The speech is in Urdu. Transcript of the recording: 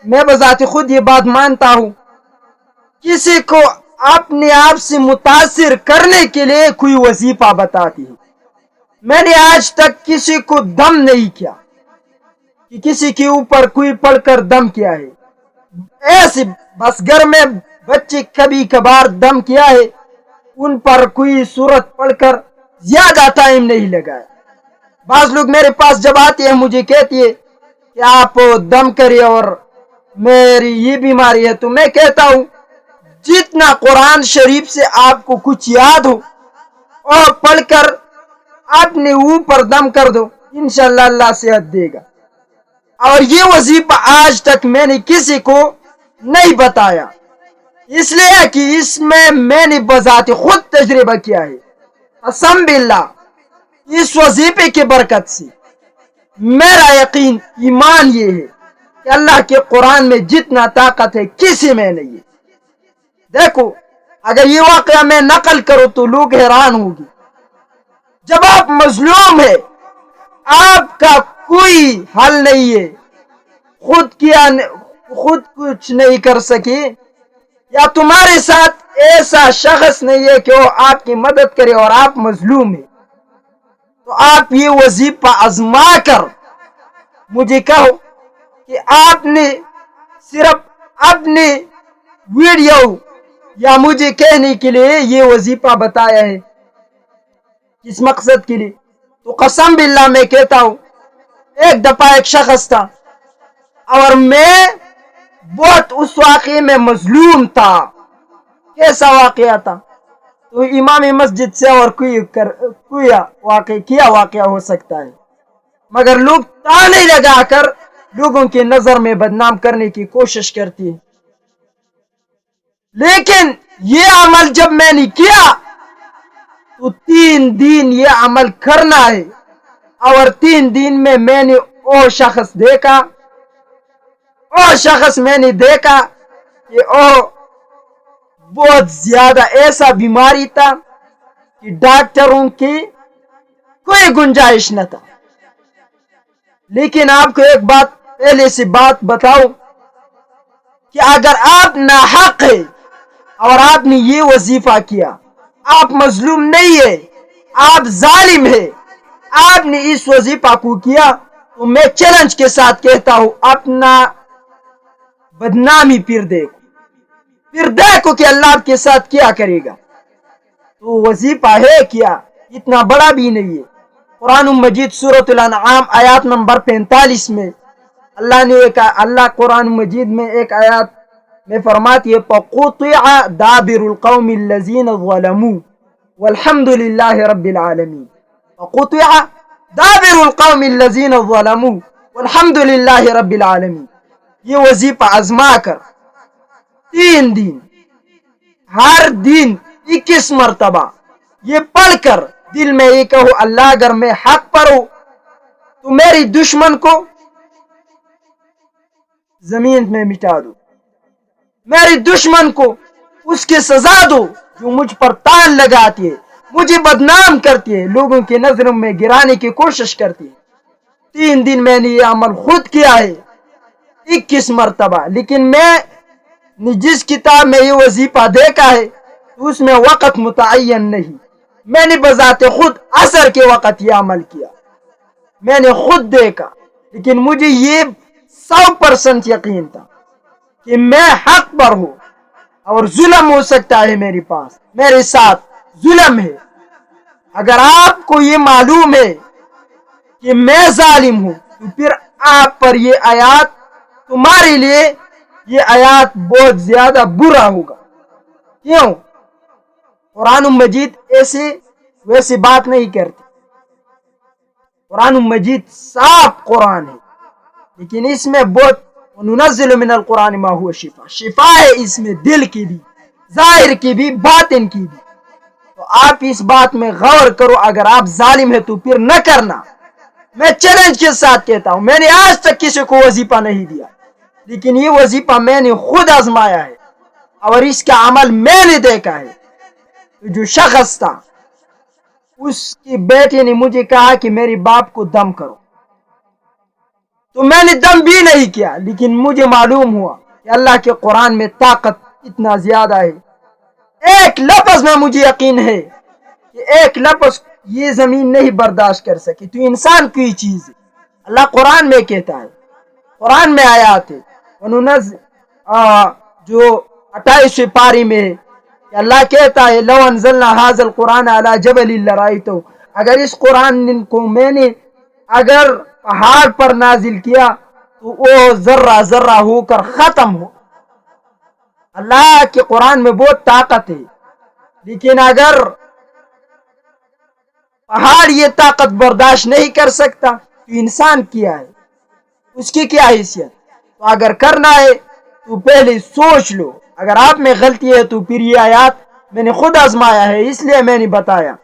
میں بذات خود یہ بات مانتا ہوں، کسی کو اپنے آپ سے متاثر کرنے کے لیے کوئی وظیفہ بتاتی ہے۔ میں نے آج تک کسی کو دم نہیں کیا کہ کسی کے اوپر کوئی پڑھ کر دم کیا ہے، ایسے بس گھر میں بچے کبھی کبھار دم کیا ہے، ان پر کوئی سورت پڑھ کر زیادہ ٹائم نہیں لگا۔ بعض لوگ میرے پاس جب آتے ہیں مجھے کہتی ہے کہ آپ دم کریے اور میری یہ بیماری ہے، تو میں کہتا ہوں جتنا قرآن شریف سے آپ کو کچھ یاد ہو اور پڑھ کر اپنے اوپر دم کر دو، انشاءاللہ اللہ صحت دے گا۔ اور یہ وظیفہ آج تک میں نے کسی کو نہیں بتایا، اس لیے کہ اس میں نے بذات خود تجربہ کیا ہے۔ قسم باللہ اس وظیفے کی برکت سے میرا یقین ایمان یہ ہے کہ اللہ کے قرآن میں جتنا طاقت ہے کسی میں نہیں ہے۔ دیکھو اگر یہ واقعہ میں نقل کروں تو لوگ حیران ہوگی۔ جب آپ مظلوم ہے، آپ کا کوئی حل نہیں ہے، خود کچھ نہیں کر سکے، یا تمہارے ساتھ ایسا شخص نہیں ہے کہ وہ آپ کی مدد کرے اور آپ مظلوم ہیں، تو آپ یہ وظیفہ آزما کر مجھے کہو کہ آپ نے صرف اپنی ویڈیو یا مجھے کہنے کے لیے یہ وظیفہ بتایا ہے، کس مقصد کے لیے؟ تو قسم باللہ میں کہتا ہوں ایک دفعہ ایک شخص تھا اور میں بہت اس واقعے میں مظلوم تھا۔ کیسا واقعہ تھا؟ تو امام مسجد سے اور کوئی واقعہ ہو سکتا ہے، مگر لوگ تانے لگا کر لوگوں کی نظر میں بدنام کرنے کی کوشش کرتی ہے۔ لیکن یہ عمل جب میں نے کیا تو 3 دن یہ عمل کرنا ہے، اور 3 دن میں نے وہ شخص میں نے دیکھا کہ وہ بہت زیادہ ایسا بیماری تھا کہ ڈاکٹروں کی کوئی گنجائش نہ تھا۔ لیکن آپ کو ایک بات پہلے سے بات بتاؤ کہ اگر آپ ناحق ہے اور آپ نے یہ وظیفہ کیا، آپ مظلوم نہیں ہے، آپ ظالم ہے، آپ نے اس وظیفہ کو کیا، تو میں چیلنج کے ساتھ کہتا ہوں اپنا بدنامی پھر دیکھو کہ اللہ آپ کے ساتھ کیا کرے گا۔ تو وظیفہ ہے کیا، اتنا بڑا بھی نہیں ہے۔ قرآن مجید سورۃ الانعام آیات نمبر 45 میں اللہ قرآن مجید میں ایک آیات میں فرماتی ہے فَقُطِعَ دَابِرُ الْقَوْمِ الَّذِينَ ظَلَمُوا وَالْحَمْدُ لِلَّهِ رَبِّ الْعَالَمِينَ۔ فَقُطِعَ دَابِرُ الْقَوْمِ الَّذِينَ ظَلَمُوا وَالْحَمْدُ لِلَّهِ رَبِّ الْعَالَمِينَ۔ یہ وظیفہ آزما کر 3 دن ہر دن 21 مرتبہ یہ پڑھ کر دل میں یہ کہو اللہ اگر میں حق پر ہوں تو میری دشمن کو زمین میں مٹا دو، میری دشمن کو اس کی سزا دو جو مجھ پر تان لگاتی ہے، مجھے بدنام کرتی ہے، لوگوں کی نظروں میں گرانے کی کوشش کرتی ہے۔ 3 دن میں نے یہ عمل خود کیا ہے 21 مرتبہ، لیکن میں نے جس کتاب میں یہ وظیفہ دیکھا ہے اس میں وقت متعین نہیں، میں نے بذات خود عصر کے وقت یہ عمل کیا، میں نے خود دیکھا، لیکن مجھے یہ 100% یقین تھا کہ میں حق پر ہوں اور ظلم ہو سکتا ہے میرے ساتھ ظلم ہے۔ اگر آپ کو یہ معلوم ہے کہ میں ظالم ہوں تو پھر آپ پر یہ آیات، تمہارے لیے یہ آیات بہت زیادہ برا ہوگا۔ کیوں؟ قرآن مجید ویسی بات نہیں کرتی، قرآن مجید صاف قرآن ہے، لیکن اس میں بہت وَنُنَزِّلُ مِنَ الْقُرْآنِ مَا هُوَ شِفَاء، شفا ہے اس میں، دل کی بھی، ظاہر کی بھی، باطن کی بھی۔ تو آپ اس بات میں غور کرو، اگر آپ ظالم ہیں تو پھر نہ کرنا۔ میں چیلنج کے ساتھ کہتا ہوں میں نے آج تک کسی کو وظیفہ نہیں دیا، لیکن یہ وظیفہ میں نے خود آزمایا ہے اور اس کا عمل میں نے دیکھا ہے۔ جو شخص تھا اس کی بیٹی نے مجھے کہا کہ میرے باپ کو دم کرو، تو میں نے دم بھی نہیں کیا، لیکن مجھے معلوم ہوا کہ اللہ کے قرآن میں طاقت اتنا زیادہ ہے۔ ایک لفظ میں مجھے یقین ہے کہ ایک لفظ یہ زمین نہیں برداشت کر سکی، تو انسان کی چیز ہے۔ اللہ قرآن میں کہتا ہے، قرآن میں آیات ہے، جو 28 پاری میں ہے کہ اللہ کہتا ہے لو انزلنا هذا القرآن على جبل لرأيته، اگر اس قرآن کو میں نے اگر پہاڑ پر نازل کیا تو وہ ذرہ ذرہ ہو کر ختم ہو۔ اللہ کے قرآن میں بہت طاقت ہے، لیکن اگر پہاڑ یہ طاقت برداشت نہیں کر سکتا تو انسان کیا ہے، اس کی کیا حیثیت؟ تو اگر کرنا ہے تو پہلے سوچ لو، اگر آپ میں غلطی ہے تو پھر یہ آیات میں نے خود آزمایا ہے اس لیے میں نے بتایا۔